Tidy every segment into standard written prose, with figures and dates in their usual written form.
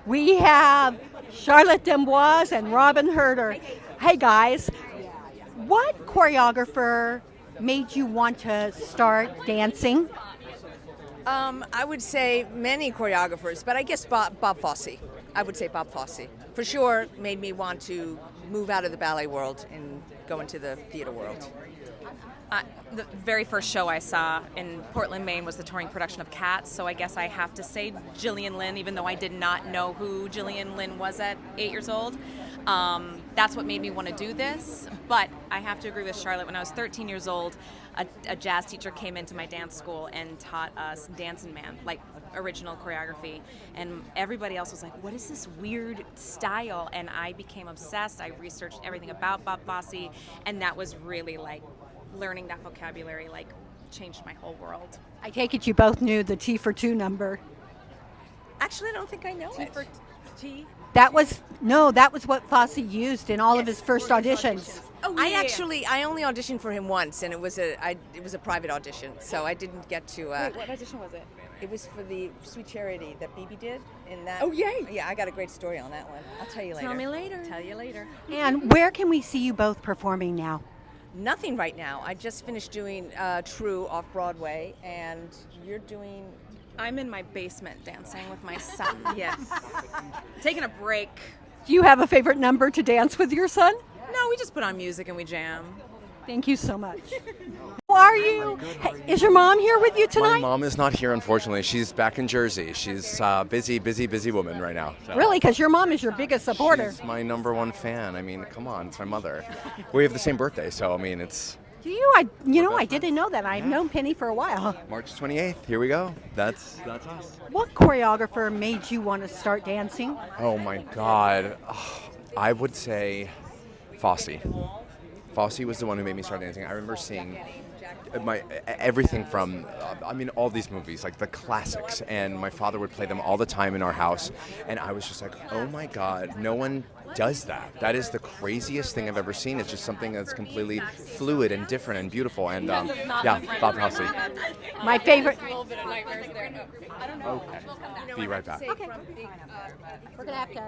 We have Charlotte Demboise and Robin Herder. Hey guys, what choreographer made you want to start dancing? I would say many choreographers, but I guess Bob Fosse. I would say Bob Fosse. For sure, made me want to move out of the ballet world and go into the theater world. The very first show I saw in Portland, Maine was the touring production of Cats, so I guess I have to say Gillian Lynn, even though I did not know who Gillian Lynn was at 8 years old. That's what made me want to do this, but I have to agree with Charlotte. When I was 13 years old, a jazz teacher came into my dance school and taught us Dancing Man, like original choreography, and everybody else was like, what is this weird style? And I became obsessed. I researched everything about Bob Fosse, and that was really like learning that vocabulary like changed my whole world. I take it you both knew the T for two number. Actually, I don't think I know it. That was what Fosse used in all of his first auditions. Oh, yeah. I only auditioned for him once, and it was a private audition, so I didn't get to. Wait, what audition was it? It was for the Sweet Charity that BB did. In that. Oh, yay! Yeah, I got a great story on that one. I'll tell you later. Tell me later. Tell you later. And where can we see you both performing now? Nothing right now. I just finished doing True off Broadway, and you're doing. I'm in my basement dancing with my son. Yes. Taking a break. Do you have a favorite number to dance with your son? No, we just put on music and we jam. Thank you so much. How are you? Hey, is your mom here with you tonight? My mom is not here, unfortunately. She's back in Jersey. She's busy woman right now. So. Really? Because your mom is your biggest supporter. She's my number one fan. I mean, come on, it's my mother. We have the same birthday, so I mean, it's Do you? I didn't know that. I've known Penny for a while. March 28th. Here we go. That's us. What choreographer made you want to start dancing? Oh my God. I would say Fosse. Fosse was the one who made me start dancing. I remember seeing everything from all these movies, like the classics, and my father would play them all the time in our house, and I was just like, oh my God, no one does that. That is the craziest thing I've ever seen. It's just something that's completely fluid and different and beautiful, and yeah, Bob Fosse. My favorite. Okay, be right back. Okay. We're gonna have to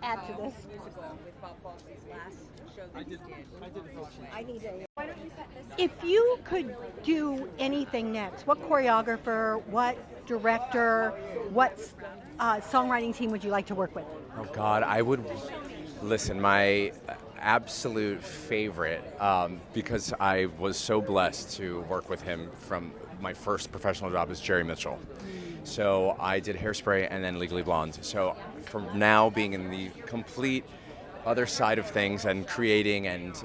add to this. If you could do anything next, what choreographer, what director, what songwriting team would you like to work with? Oh God, I would listen. My absolute favorite, because I was so blessed to work with him from my first professional job, is Jerry Mitchell. So I did Hairspray and then Legally Blonde. So from now being in the complete other side of things and creating, and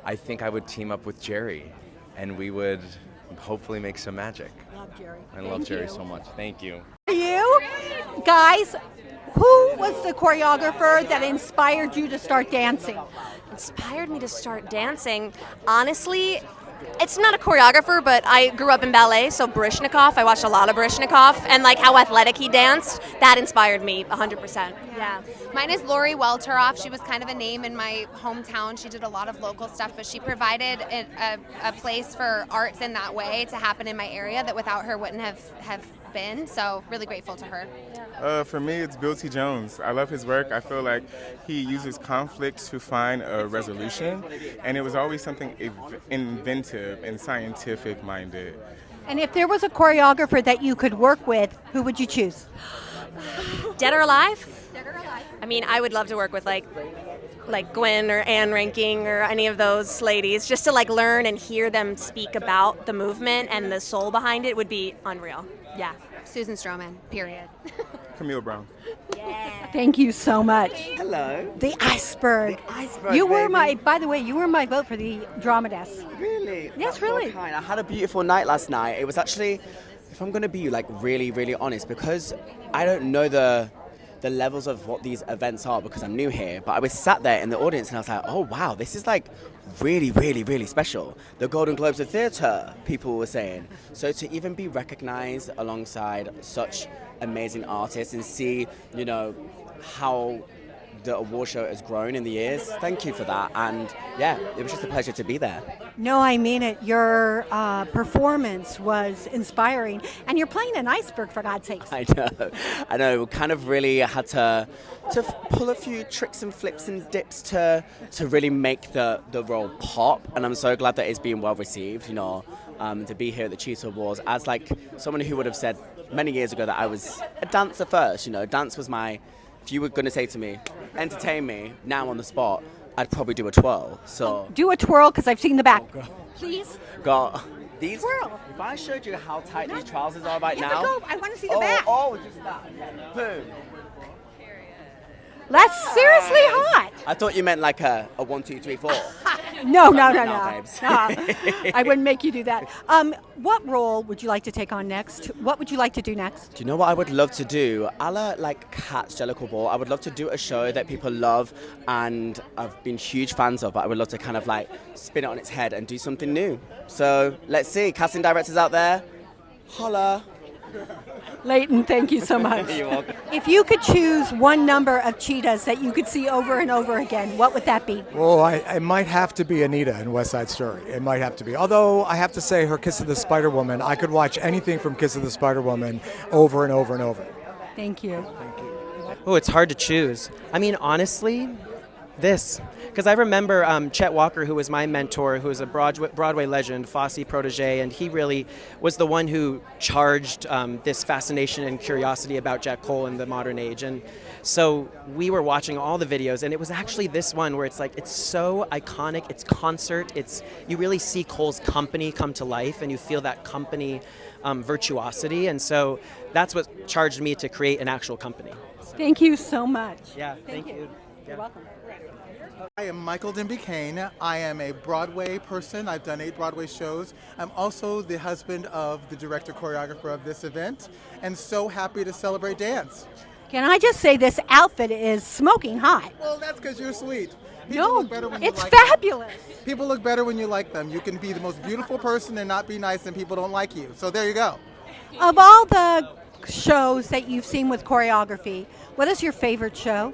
I think I would team up with Jerry, and we would hopefully make some magic. Love Jerry. I love Jerry so much. Thank you. You guys, who was the choreographer that inspired you to start dancing? Inspired me to start dancing. Honestly, it's not a choreographer, but I grew up in ballet, so Baryshnikov, I watched a lot of Baryshnikov, and like how athletic he danced, that inspired me 100%. Yeah. Mine is Lori Welteroff. She was kind of a name in my hometown. She did a lot of local stuff, but she provided a place for arts in that way to happen in my area that without her wouldn't have been, so really grateful to her. For me, it's Bill T. Jones. I love his work. I feel like he uses conflict to find a resolution, and it was always something inventive and scientific-minded. And if there was a choreographer that you could work with, who would you choose? Dead or alive? I mean, I would love to work with like Gwen or Anne Ranking or any of those ladies, just to like learn and hear them speak about the movement and the soul behind it would be unreal. Yeah. Susan Stroman, period. Camille Brown. Yeah. Thank you so much. Hello. The Iceberg. The Iceberg, You were baby. by the way, you were my vote for the Dramatess. Really? Yes, That's really. so kind. I had a beautiful night last night. It was actually, if I'm going to be like really, really honest, because I don't know the levels of what these events are because I'm new here, but I was sat there in the audience and I was like, oh wow, this is like really, really, really special. The Golden Globes of Theatre, people were saying. So to even be recognized alongside such amazing artists and see, how the award show has grown in the years. Thank you for that. And yeah, it was just a pleasure to be there. No, I mean it. Your performance was inspiring, and you're playing an iceberg, for God's sakes. I know. We kind of really had to pull a few tricks and flips and dips to really make the role pop. And I'm so glad that it's being well received. To be here at the Chita Awards as like someone who would have said many years ago that I was a dancer first. Dance was my. If you were going to say to me, entertain me now on the spot, I'd probably do a twirl. So do a twirl because I've seen the back. Please. Got these. Twirl. If I showed you how tight these trousers are right now. Go. I want to see the back. Oh, just that. Boom. That's seriously hot. I thought you meant like a 1, 2, 3, 4. No. babes. I wouldn't make you do that. What role would you like to take on next? What would you like to do next? Do you know what I would love to do? A la like Cats, Jellicle Ball. I would love to do a show that people love and I've been huge fans of, but I would love to kind of like spin it on its head and do something new. So let's see. Casting directors out there, holla. Leighton, thank you so much. You're welcome. If you could choose one number of cheetahs that you could see over and over again, what would that be? Well, it might have to be Anita in West Side Story. It might have to be. Although I have to say her Kiss of the Spider Woman, I could watch anything from Kiss of the Spider Woman over and over and over. Thank you. Oh, it's hard to choose. I mean, honestly, this. Because I remember Chet Walker, who was my mentor, who was a Broadway legend, Fosse protege, and he really was the one who charged this fascination and curiosity about Jack Cole in the modern age. And so we were watching all the videos, and it was actually this one where it's like, it's so iconic, it's concert, you really see Cole's company come to life, and you feel that company virtuosity, and so that's what charged me to create an actual company. Thank you so much. Yeah, thank you. You're welcome. I am Michael Denby Kane. I am a Broadway person. I've done 8 Broadway shows. I'm also the husband of the director-choreographer of this event, and so happy to celebrate dance. Can I just say this outfit is smoking hot? Well, that's because you're sweet. It's fabulous. People look better when you like them. You can be the most beautiful person and not be nice and people don't like you. So there you go. Of all the shows that you've seen with choreography, what is your favorite show?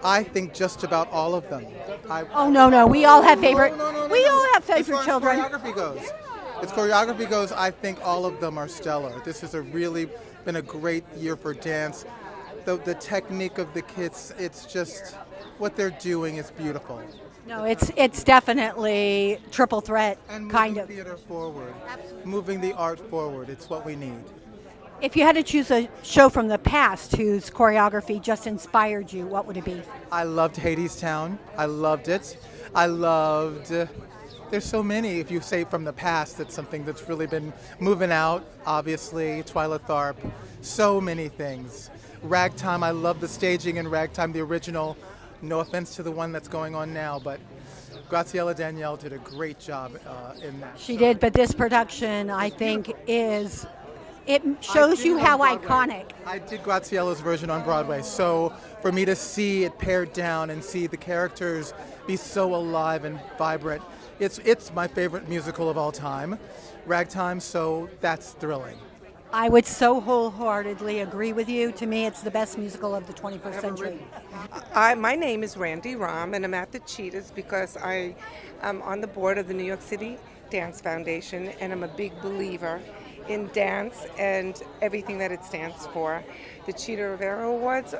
I think just about all of them. No. We all have favorite. No. We all have As favorite far children. As choreography goes, I think all of them are stellar. This has really been a great year for dance. The technique of the kids, it's just what they're doing is beautiful. No, it's definitely triple threat And kind moving of. theater forward, moving the art forward. It's what we need. If you had to choose a show from the past whose choreography just inspired you, what would it be? I loved Hadestown. I loved it. There's so many, if you say from the past, that's something that's really been moving out, obviously, Twyla Tharp, so many things. Ragtime, I love the staging in Ragtime, the original. No offense to the one that's going on now, but Graciela Danielle did a great job in that. She did, but this production, I think, it shows you how iconic. I did Graciela's version on Broadway, so for me to see it pared down and see the characters be so alive and vibrant, it's my favorite musical of all time, Ragtime, so that's thrilling. I would so wholeheartedly agree with you. To me, it's the best musical of the 21st century. My name is Randy Rahm, and I'm at the Cheetahs because I am on the board of the New York City Dance Foundation, and I'm a big believer in dance and everything that it stands for. The Chita Awards,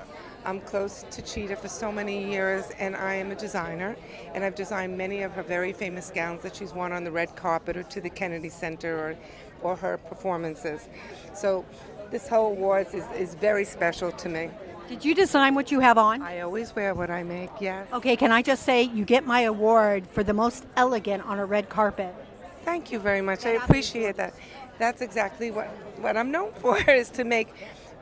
I'm close to Chita for so many years, and I am a designer, and I've designed many of her very famous gowns that she's worn on the red carpet or to the Kennedy Center or her performances. So this whole awards is very special to me. Did you design what you have on? I always wear what I make, yes. Okay, can I just say you get my award for the most elegant on a red carpet. Thank you very much. I appreciate that. That's exactly what I'm known for, is to make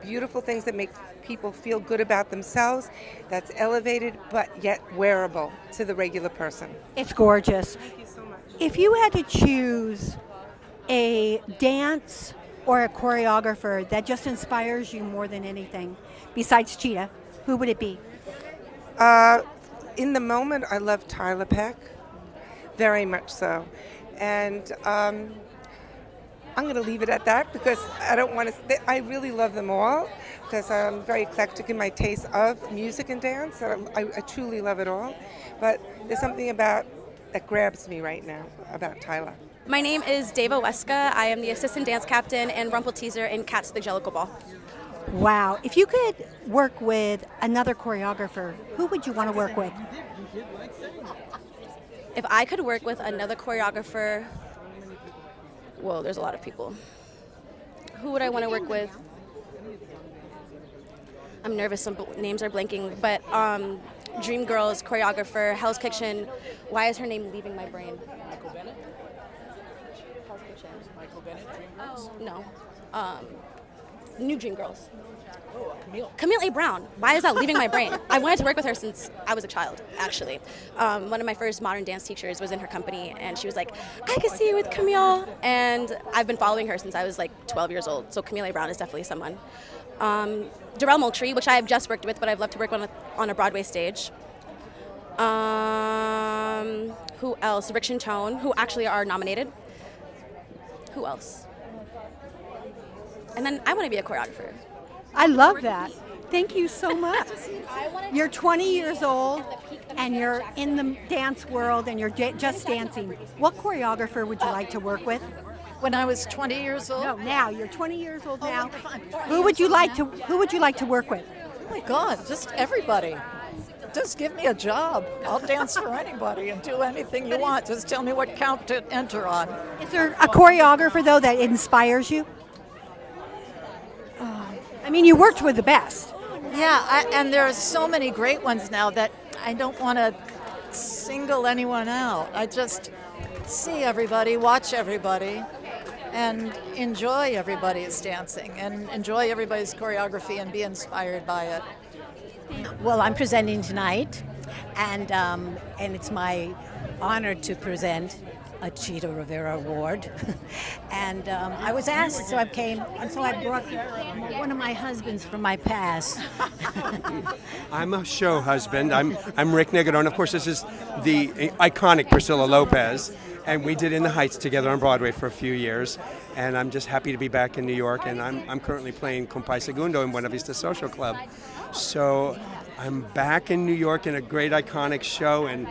beautiful things that make people feel good about themselves, that's elevated but yet wearable to the regular person. It's gorgeous. Thank you so much. If you had to choose a dance or a choreographer that just inspires you more than anything, besides Chita, who would it be? In the moment, I love Tyler Peck, very much so. And I'm going to leave it at that because I don't want to. I really love them all because I'm very eclectic in my taste of music and dance. I truly love it all. But there's something about that grabs me right now about Tyler. My name is Deva Weska. I am the assistant dance captain and Rumple Teaser in Cats the Jellicle Ball. Wow. If you could work with another choreographer, who would you want to work with? If I could work with another choreographer, well, there's a lot of people. Who would I want to work with? I'm nervous, some names are blanking, but Dreamgirls choreographer, Hell's Kitchen. Why is her name leaving my brain? Michael Bennett? Hell's Kitchen. Michael Bennett, Dreamgirls? No. New Dreamgirls. Oh, Camille. Camille A. Brown. Why is that leaving my brain? I wanted to work with her since I was a child, actually. One of my first modern dance teachers was in her company, and she was like, I can see you with Camille. And I've been following her since I was like 12 years old, so Camille A. Brown is definitely someone. Darrell Moultrie, which I have just worked with, but I'd love to work on a Broadway stage. Who else? Rick and Tone, who actually are nominated. Who else? And then I want to be a choreographer. I love that. Thank you so much. You're 20 years old and you're in the dance world and you're just dancing. What choreographer would you like to work with? When I was 20 years old? No, now. You're 20 years old now. Who would you like to work with? Oh my God, just everybody. Just give me a job. I'll dance for anybody and do anything you want. Just tell me what count to enter on. Is there a choreographer, though, that inspires you? I mean, you worked with the best. Yeah, and there are so many great ones now that I don't want to single anyone out. I just see everybody, watch everybody, and enjoy everybody's dancing and enjoy everybody's choreography and be inspired by it. Well, I'm presenting tonight, and it's my honor to present a Chita Rivera Award. And I was asked, so I came, and so I brought one of my husbands from my past. I'm a show husband. I'm Rick Nigadone. Of course, this is the iconic Priscilla Lopez, and we did In the Heights together on Broadway for a few years. And I'm just happy to be back in New York, and I'm currently playing Compay Segundo in Buena Vista Social Club. So I'm back in New York in a great iconic show, and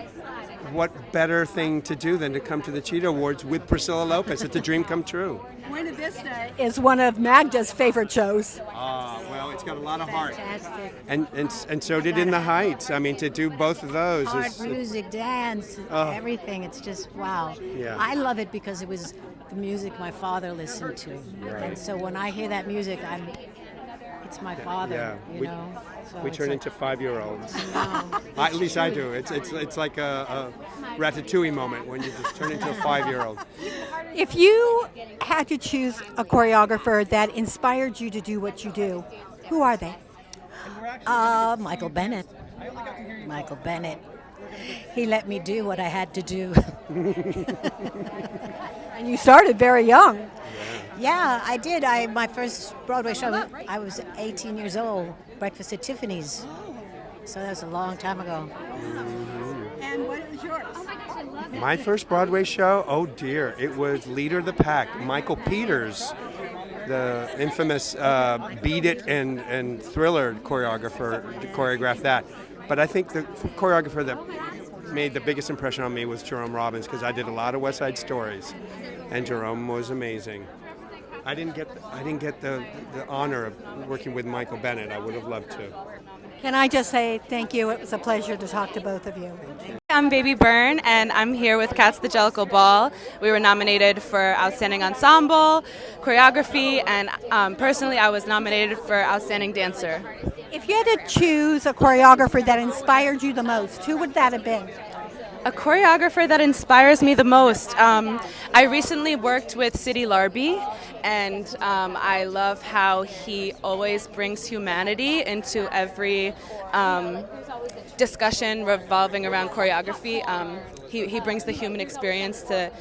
what better thing to do than to come to the Chita Awards with Priscilla Lopez? It's a dream come true. Buena Vista is one of Magda's favorite shows. Well, it's got a lot of heart. Fantastic. And so did In the Heights. I mean, to do both of those Art, is music, dance, everything. It's just wow. Yeah. I love it because it was the music my father listened to. Right. And so when I hear that music, it's my father, you know. So we it's turn like- into 5-year-olds. No. At least I do. It's like a Ratatouille moment when you just turn into a 5-year-old. If you had to choose a choreographer that inspired you to do what you do, who are they? Michael Bennett. Michael Bennett. He let me do what I had to do. And you started very young. Yeah, I did. My first Broadway show, I was 18 years old, Breakfast at Tiffany's. So that was a long time ago. And what was yours? My first Broadway show, oh dear, it was Leader of the Pack, Michael Peters, the infamous Beat It and Thriller choreographer, choreographed that. But I think the choreographer that made the biggest impression on me was Jerome Robbins, because I did a lot of West Side Stories, and Jerome was amazing. I didn't get the honor of working with Michael Bennett. I would have loved to. Can I just say thank you? It was a pleasure to talk to both of you. I'm Baby Byrne, and I'm here with Cats the Jellicle Ball. We were nominated for Outstanding Ensemble, Choreography, and personally I was nominated for Outstanding Dancer. If you had to choose a choreographer that inspired you the most, who would that have been? A choreographer that inspires me the most. I recently worked with Sidney Larby, and I love how he always brings humanity into every discussion revolving around choreography. He brings the human experience to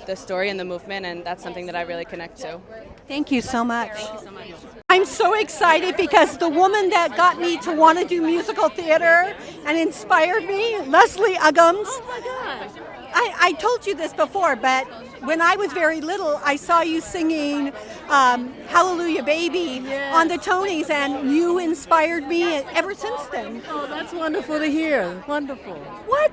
the story and the movement, and that's something that I really connect to. Thank you so much. I'm so excited because the woman that got me to want to do musical theater and inspired me, Leslie Uggams, I told you this before, but when I was very little, I saw you singing Hallelujah Baby on the Tonys, and you inspired me ever since then. Oh, that's wonderful to hear. Wonderful. What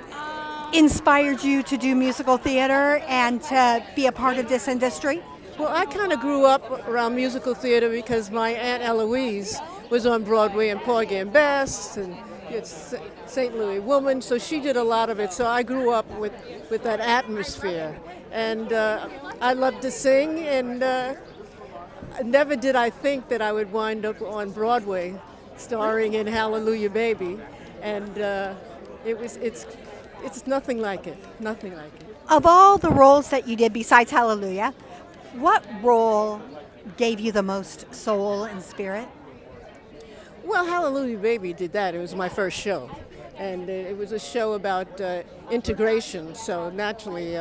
inspired you to do musical theater and to be a part of this industry? Well, I kind of grew up around musical theater because my Aunt Eloise was on Broadway and Porgy and Bess and it's St. Louis Woman, so she did a lot of it. So I grew up with that atmosphere. And I loved to sing, and never did I think that I would wind up on Broadway starring in Hallelujah Baby. And it's nothing like it, nothing like it. Of all the roles that you did besides Hallelujah, what role gave you the most soul and spirit? Well, Hallelujah Baby did that. It was my first show. And it was a show about integration, so naturally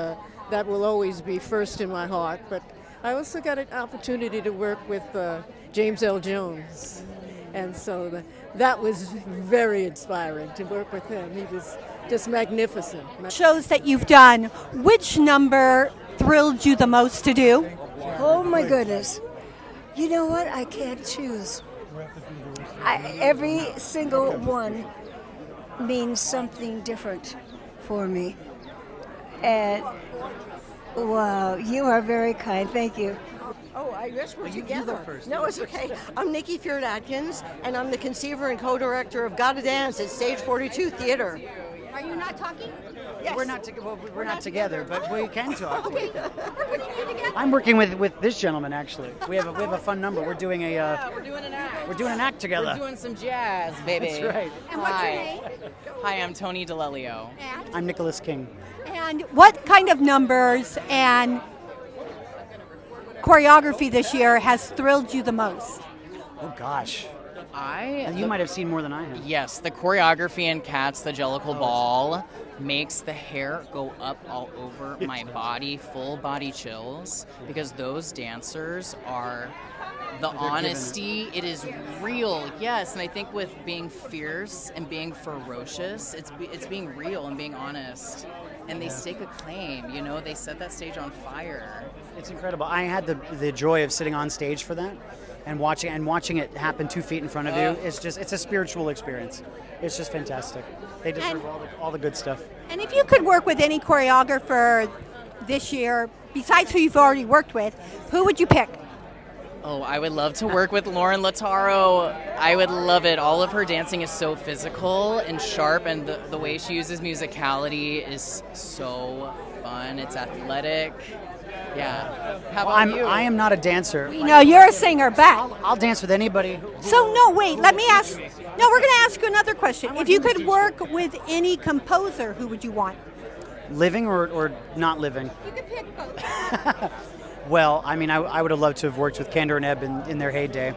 that will always be first in my heart. But I also got an opportunity to work with James L. Jones. And so that was very inspiring to work with him. He was just magnificent. Shows that you've done, which number thrilled you the most to do? Oh my goodness. You know what? I can't choose. Every single one means something different for me. And wow, you are very kind. Thank you. Oh, I guess we're together. No, it's okay. I'm Nikki Feard-Atkins, and I'm the conceiver and co-director of Gotta Dance at Stage 42 Theater. Are you not talking? Yes. We're not we're not together, but we can talk. Okay, we're putting you together. I'm working with this gentleman actually. We have a fun number. We're doing we're doing an act. We're doing an act together. We're doing some jazz, baby. That's right. And what's your name? Hi, I'm Tony DeLelio. I'm Nicholas King. And what kind of numbers and choreography this year has thrilled you the most? Oh gosh. You might have seen more than I have. Yes, the choreography in Cats, the Jellicle Ball, makes the hair go up all over my body, full body chills, because those dancers are the honesty. It is real, yes, and I think with being fierce and being ferocious, it's being real and being honest. And they stake a claim, you know, they set that stage on fire. It's incredible. I had the joy of sitting on stage for that. And watching it happen 2 feet in front of you, it's a spiritual experience. It's just fantastic. They deserve all the good stuff. And if you could work with any choreographer this year, besides who you've already worked with, who would you pick? Oh, I would love to work with Lauren Lataro. I would love it. All of her dancing is so physical and sharp, and the way she uses musicality is so fun. It's athletic. Yeah. How about you? I am not a dancer. We know you're a singer, but I'll dance with anybody. So no, wait. Let me ask. No, we're going to ask you another question. If you could work with any composer, who would you want? Living or not living? You could pick both. Well, I mean, I would have loved to have worked with Kander and Ebb in their heyday.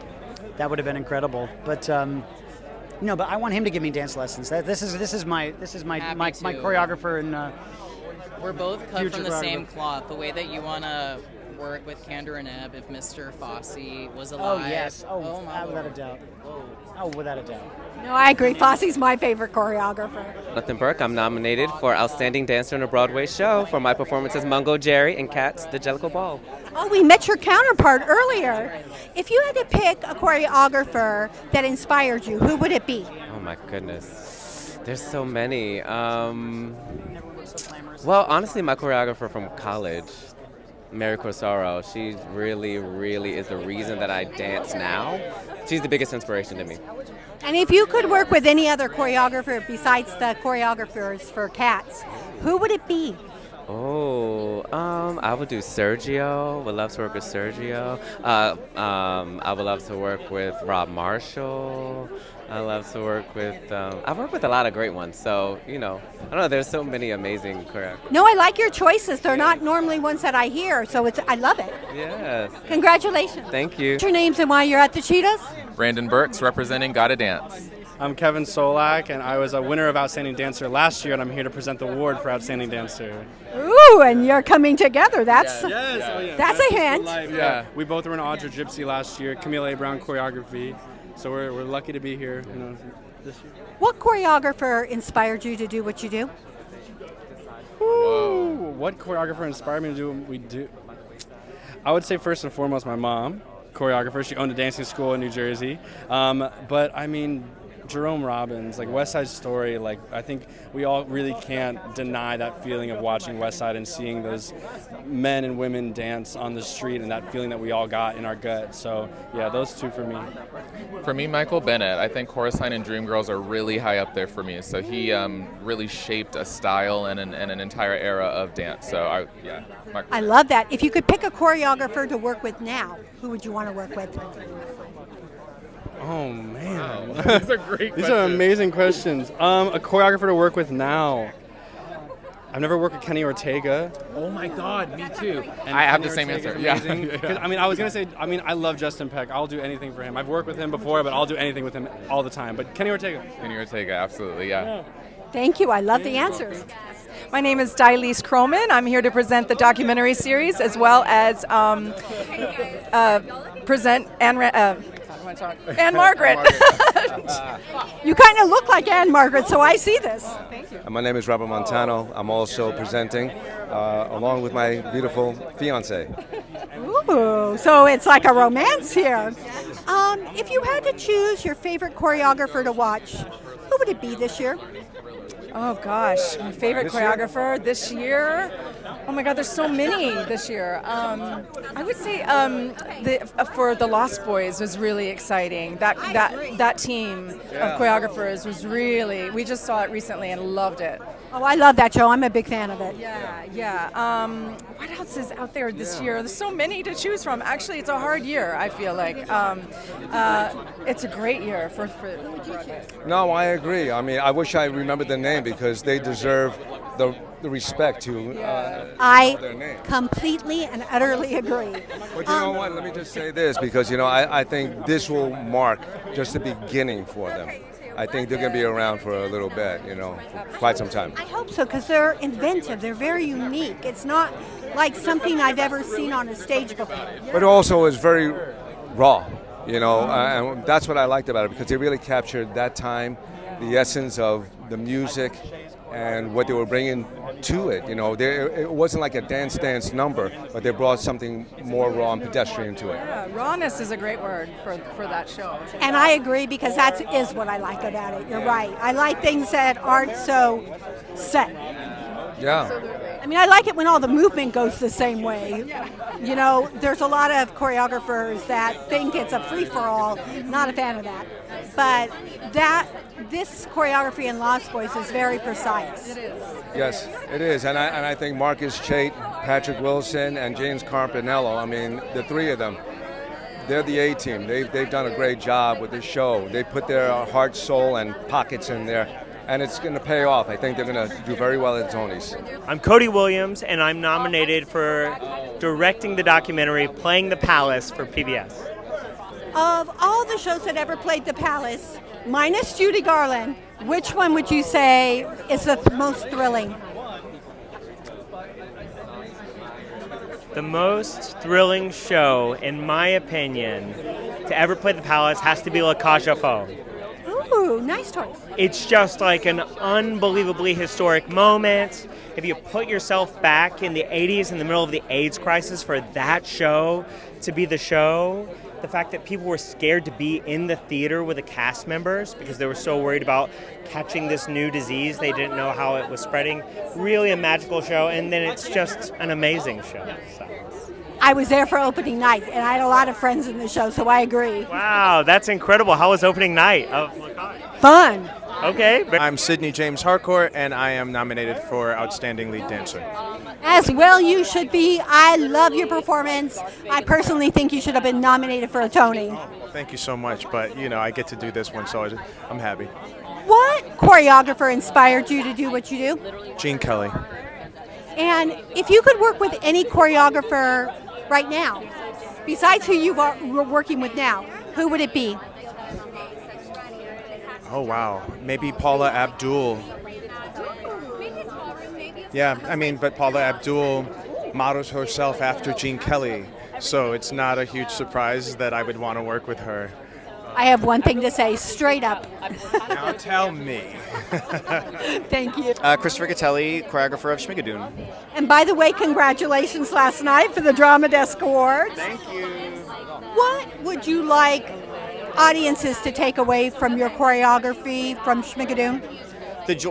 That would have been incredible. But no, but I want him to give me dance lessons. This is my choreographer and. We're both cut from the same cloth. The way that you want to work with Kander and Ebb, if Mr. Fosse was alive. Oh, yes. Oh, my without a Lord. doubt. Oh, without a doubt. No, I agree. Fosse's my favorite choreographer. Jonathan Burke, I'm nominated for Outstanding Dancer in a Broadway Show for my performance as Mungo Jerry in Cats, the Jellicle Ball. Oh, we met your counterpart earlier. If you had to pick a choreographer that inspired you, who would it be? Oh my goodness. There's so many. Well, honestly, my choreographer from college, Mary Corsaro, she really, really is the reason that I dance now. She's the biggest inspiration to me. And if you could work with any other choreographer besides the choreographers for Cats, who would it be? Oh, I would do Sergio. Would love to work with Sergio. I would love to work with Rob Marshall. I love to work with. I've worked with a lot of great ones. So I don't know. There's so many amazing choreographers. No, I like your choices. They're not normally ones that I hear, so I love it. Yes. Congratulations. Thank you. What's your names and why you're at the Cheetahs? Brandon Burks representing Gotta Dance. I'm Kevin Solak, and I was a winner of Outstanding Dancer last year, and I'm here to present the award for Outstanding Dancer. Ooh, and you're coming together. That's that's a hint. Yeah. We both were in Audra Gypsy last year, Camille A. Brown choreography, so we're lucky to be here this year. What choreographer inspired you to do what you do? Whoa. What choreographer inspired me to do what we do? I would say first and foremost my mom, choreographer. She owned a dancing school in New Jersey. But I mean, Jerome Robbins, like West Side Story, like I think we all really can't deny that feeling of watching West Side and seeing those men and women dance on the street and that feeling that we all got in our gut. So yeah, those two for me. For me, Michael Bennett. I think Chorus Line and Dreamgirls are really high up there for me. So he really shaped a style and an entire era of dance. So Michael. I love that. If you could pick a choreographer to work with now, who would you want to work with? Oh man, wow. These are great These are amazing questions. A choreographer to work with now. I've never worked with Kenny Ortega. Oh my God, me too. And I have the same answer. Yeah. I mean, I was gonna say. I mean, I love Justin Peck. I'll do anything for him. I've worked with him before, but I'll do anything with him all the time. But Kenny Ortega. Kenny Ortega, absolutely, yeah. Thank you. I love the answers. My name is Dilise Croman. I'm here to present the documentary series as well as present Anne Margaret. You kind of look like Anne Margaret, so I see this. Thank you. My name is Robert Montano. I'm also presenting along with my beautiful fiance. Ooh, so it's like a romance here. If you had to choose your favorite choreographer to watch, who would it be this year? Oh gosh, my favorite choreographer this year. Oh my God, there's so many this year. I would say for the Lost Boys was really exciting. That team of choreographers was really. We just saw it recently and loved it. Oh, I love that show. I'm a big fan of it. Yeah. What else is out there this year? There's so many to choose from. Actually, it's a hard year, I feel like. It's a great year for No, I agree. I mean, I wish I remembered the name because they deserve the respect to I their name. completely and utterly agree. But you know what? Let me just say this because, I think this will mark just the beginning for them. I think they're going to be around for a little bit, for quite some time. I hope so, because they're inventive. They're very unique. It's not like something I've ever seen on a stage before. But also it's very raw, and that's what I liked about it because they really captured that time, the essence of the music and what they were bringing to it. It wasn't like a dance number, but they brought something more raw and pedestrian to it. Yeah, rawness is a great word for that show. And I agree because that is what I like about it. You're right. I like things that aren't so set. Yeah. I mean, I like it when all the movement goes the same way. There's a lot of choreographers that think it's a free-for-all. Not a fan of that. But this choreography in Lost Boys is very precise. It is. Yes, it is. And I think Marcus Chait, Patrick Wilson, and James Carpinello, I mean, the three of them, they're the A-team. They've done a great job with this show. They put their heart, soul, and pockets in there. And it's going to pay off. I think they're going to do very well at Tony's. I'm Cody Williams, and I'm nominated for directing the documentary Playing the Palace for PBS. Of all the shows that ever played the Palace, minus Judy Garland, which one would you say is the most thrilling? The most thrilling show, in my opinion, to ever play the Palace has to be La Cage aux Folles. Ooh, nice choice. It's just like an unbelievably historic moment. If you put yourself back in the 80s in the middle of the AIDS crisis for that show to be the show, the fact that people were scared to be in the theater with the cast members because they were so worried about catching this new disease, they didn't know how it was spreading. Really a magical show, and then it's just an amazing show. So. I was there for opening night, and I had a lot of friends in the show, so I agree. Wow, that's incredible. How was opening night of La Cage? Fun. Okay. I'm Sidney James Harcourt, and I am nominated for Outstanding Lead Dancer. As well you should be. I love your performance. I personally think you should have been nominated for a Tony. Thank you so much, but I get to do this one, so I'm happy. What choreographer inspired you to do what you do? Gene Kelly. And if you could work with any choreographer right now, besides who you are working with now, who would it be? Oh, wow. Maybe Paula Abdul. Yeah, but Paula Abdul models herself after Gene Kelly, so it's not a huge surprise that I would want to work with her. I have one thing to say, straight up. Now tell me. Thank you. Christopher Gatelli, choreographer of Schmigadoon. And by the way, congratulations last night for the Drama Desk Awards. Thank you. What would you like audiences to take away from your choreography from Schmigadoon?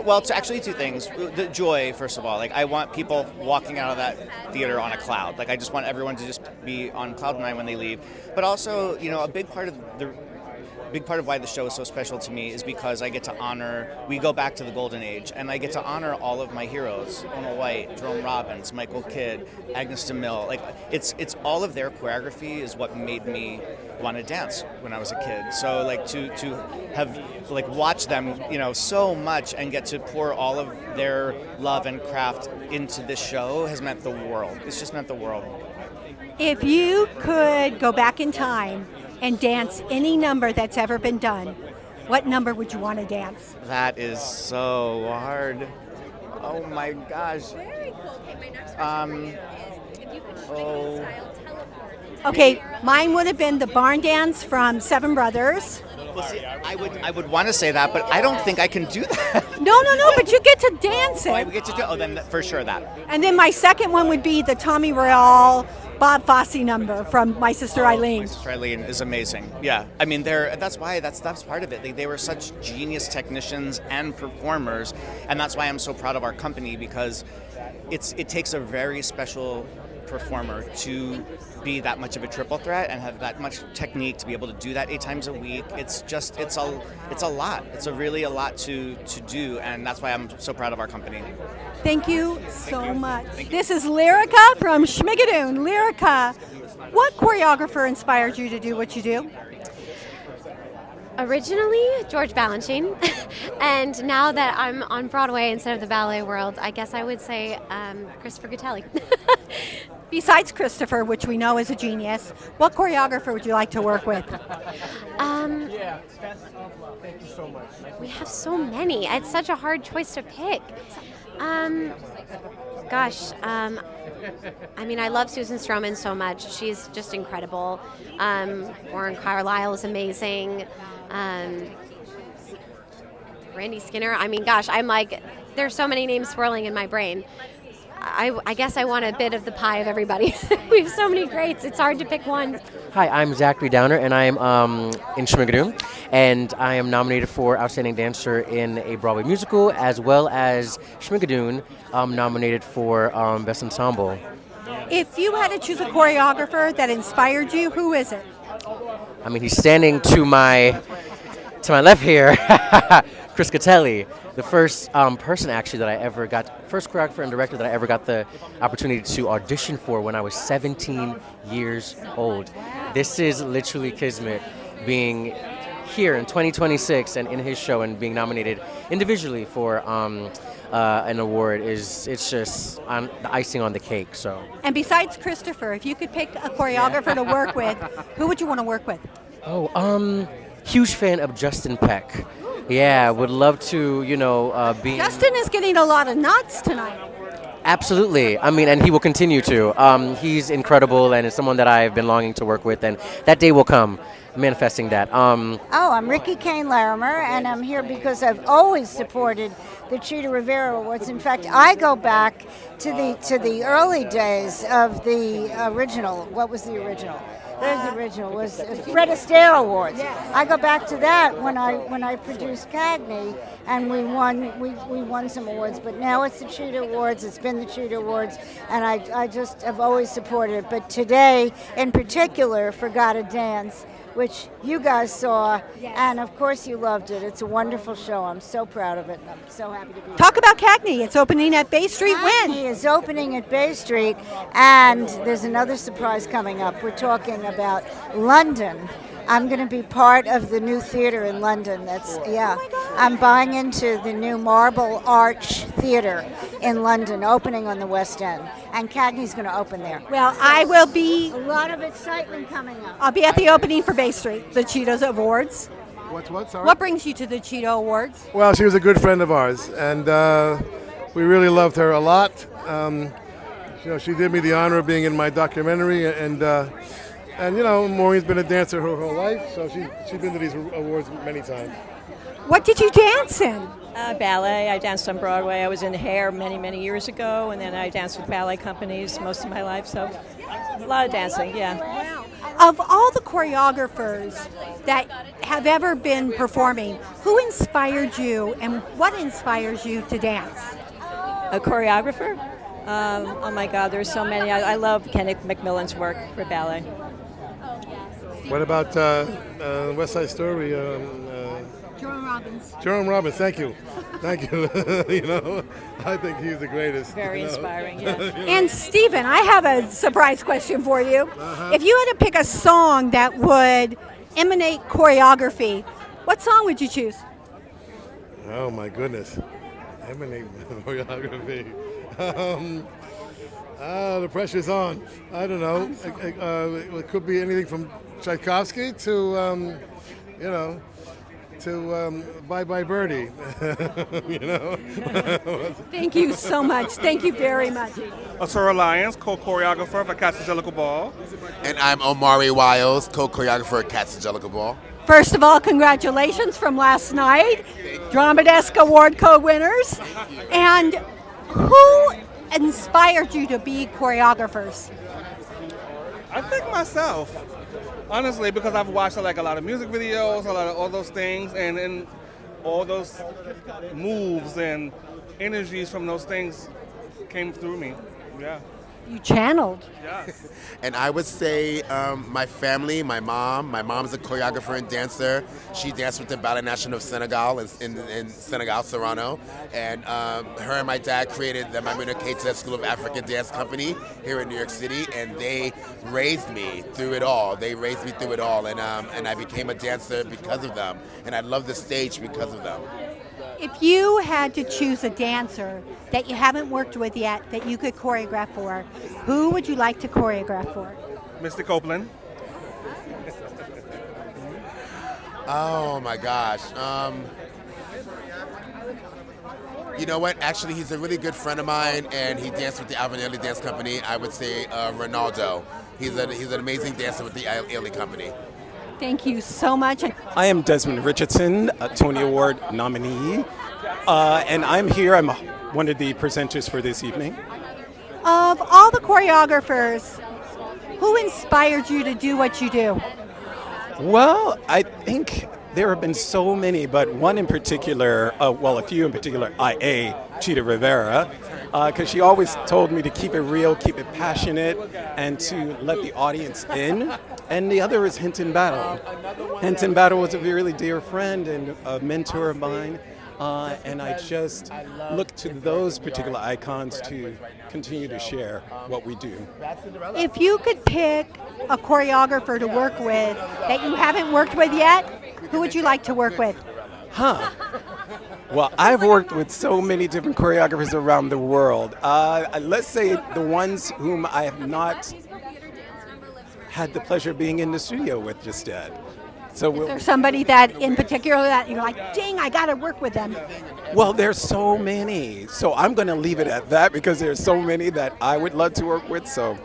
Well, it's actually two things. The joy, first of all. Like, I want people walking out of that theater on a cloud. Like, I just want everyone to just be on cloud nine when they leave. But also, a big part of why the show is so special to me is because I get to honor, we go back to the golden age, and I get to honor all of my heroes, Ona White, Jerome Robbins, Michael Kidd, Agnes DeMille. Like, it's all of their choreography is what made me want to dance when I was a kid. So, like, to have, like, watched them, so much and get to pour all of their love and craft into this show has meant the world. It's just meant the world. If you could go back in time and dance any number that's ever been done, what number would you want to dance? That is so hard. Oh my gosh. Very cool. Okay, my next question is if you could Oh. Okay, mine would have been the barn dance from Seven Brothers. Well, see, I would want to say that, but I don't think I can do that. No, but you get to dance it. Oh, I would get to do. Oh, then for sure that. And then my second one would be the Tommy Royale, Bob Fosse number from My Sister Eileen. My Sister Eileen is amazing. Yeah, I mean, that's part of it. They were such genius technicians and performers, and that's why I'm so proud of our company, because it takes a very special performer to be that much of a triple threat and have that much technique to be able to do that 8 times a week. It's a lot. It's really a lot to do, and that's why I'm so proud of our company. Thank you so much. This is Lyrica from Schmigadoon. Lyrica, what choreographer inspired you to do what you do? Originally, George Balanchine, and now that I'm on Broadway instead of the ballet world, I guess I would say Christopher Gatelli. Besides Christopher, which we know is a genius, what choreographer would you like to work with? Thank you so much. We have so many. It's such a hard choice to pick. I love Susan Stroman so much. She's just incredible. Warren Carlyle is amazing. Randy Skinner. There's so many names swirling in my brain. I guess I want a bit of the pie of everybody. We have so many greats. It's hard to pick one. Hi, I'm Zachary Downer, and I am in Schmigadoon, and I am nominated for Outstanding Dancer in a Broadway Musical, as well as Schmigadoon nominated for Best Ensemble. If you had to choose a choreographer that inspired you, who is it? I mean, he's standing to my left here, Chris Gatelli, the first person actually that I ever got, first choreographer and director that I ever got the opportunity to audition for when I was 17 years old. This is literally kismet, being here in 2026 and in his show and being nominated individually for an award it's just the icing on the cake. So. And besides Christopher, if you could pick a choreographer to work with, who would you want to work with? Huge fan of Justin Peck. Yeah, would love to, be. Justin is getting a lot of nods tonight. Absolutely. I mean, and he will continue to. He's incredible and is someone that I've been longing to work with, and that day will come, manifesting that. I'm Ricky Kane Larimer, and I'm here because I've always supported the Chita Rivera Awards. In fact, I go back to the early days of the original. What was the original? There's the original. Was Fred Astaire Awards. I go back to that when I produced Cagney, and we won some awards. But now it's the Chita Awards. It's been the Chita Awards, and I just have always supported it. But today, in particular, for Gotta Dance, which you guys saw, and of course you loved it. It's a wonderful show. I'm so proud of it, and I'm so happy to be here. Talk about Cagney. It's opening at Bay Street when? Cagney is opening at Bay Street, and there's another surprise coming up. We're talking about London. I'm going to be part of the new theater in London. I'm buying into the new Marble Arch Theater in London, opening on the West End. And Cagney's going to open there. Well, I will be. A lot of excitement coming up. I'll be at the opening for Bay Street, the Cheetah Awards. What, sorry? What brings you to the Cheetah Awards? Well, she was a good friend of ours, and we really loved her a lot. She did me the honor of being in my documentary, and And you know, Maureen's been a dancer her whole life, so she's been to these awards many times. What did you dance in? Ballet. I danced on Broadway. I was in hair many years ago, and then I danced with ballet companies most of my life, so a lot of dancing, yeah. Of all the choreographers that have ever been performing, who inspired you and what inspires you to dance? A choreographer? Oh my God, there's so many. I love Kenneth McMillan's work for ballet. What about West Side Story? Jerome Robbins. Jerome Robbins, thank you. You know, I think he's the greatest. Very inspiring, yeah. And Stephen, I have a surprise question for you. If you had to pick a song that would emanate choreography, what song would you choose? Oh my goodness. Emanate choreography. The pressure's on. I don't know. It could be anything from Tchaikovsky to, you know, to Bye Bye Birdie. You know. Thank you so much. Thank you very much. Asura Lyons, co-choreographer for Cats Angelical Ball. And I'm Omari Wiles, co-choreographer at Cats Angelical Ball. First of all, congratulations from last night, Drama Desk Award co-winners. And who inspired you to be choreographers? I think myself, honestly, because I've watched like a lot of music videos, a lot of all those things, and all those moves and energies from those things came through me. Yeah. You channeled. Yes. And I would say my family, my mom's a choreographer and dancer. She danced with the Ballet National of Senegal in Senegal, Sorano. And her and my dad created the Maimouna Keita School of African Dance Company here in New York City, and they raised me through it all. And I became a dancer because of them. And I love the stage because of them. If you had to choose a dancer that you haven't worked with yet that you could choreograph for, who would you like to choreograph for? Mr. Copeland. Oh my gosh. You know what? Actually, he's a really good friend of mine, and he danced with the Alvinelli Dance Company. I would say Ronaldo. He's an amazing dancer with the Ailey Company. Thank you so much. I am Desmond Richardson, a Tony Award nominee, and I'm here. I'm one of the presenters for this evening. Of all the choreographers, who inspired you to do what you do? Well, I think there have been so many, but one in particular, a few in particular, Chita Rivera, because she always told me to keep it real, keep it passionate, and to let the audience in. And the other is Hinton Battle. Hinton Battle was a really dear friend and a mentor of mine, and I just look to those particular icons to continue to share what we do. If you could pick a choreographer to work with that you haven't worked with yet, who would you like to work with? Well, I've worked with so many different choreographers around the world. Let's say the ones whom I have not had the pleasure of being in the studio with just yet. So is there somebody that in particular that you're like, dang, I got to work with them? Well, there's so many. So I'm going to leave it at that because there's so many that I would love to work with. So,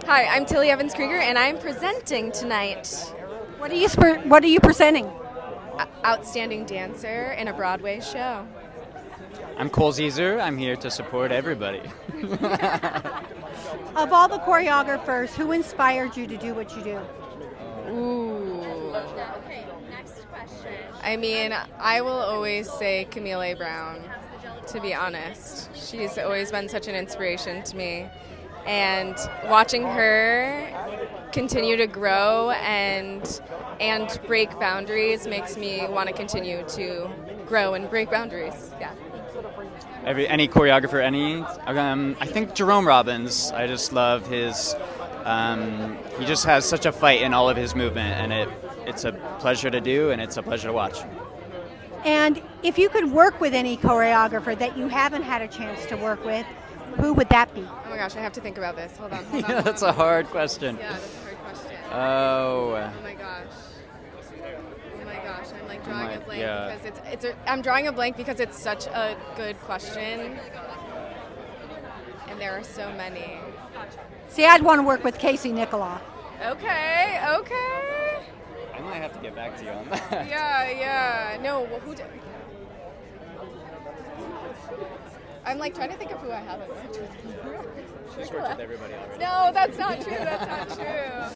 hi, I'm Tilly Evans Krieger, and I'm presenting tonight. What are you presenting? Outstanding dancer in a Broadway show. I'm Cole Zeezer. I'm here to support everybody. Of all the choreographers, who inspired you to do what you do? Ooh. Okay, next question. I mean, I will always say Camille A. Brown, to be honest. She's always been such an inspiration to me. And watching her continue to grow and break boundaries makes me want to continue to grow and break boundaries. Yeah. Any choreographer, I think Jerome Robbins. I just love his. He just has such a fight in all of his movement, and it's a pleasure to do, and it's a pleasure to watch. And if you could work with any choreographer that you haven't had a chance to work with, who would that be? Oh my gosh, I have to think about this. Hold on. Yeah, that's a hard question. Yeah, that's a hard question. Oh my gosh. I'm like drawing a blank because I'm drawing a blank because it's such a good question, and there are so many. See, I'd want to work with Casey Nicola. Okay. I might have to get back to you on that. Yeah. No, well, who did? I'm like trying to think of who I haven't worked with. She's worked with everybody already. No, that's not true.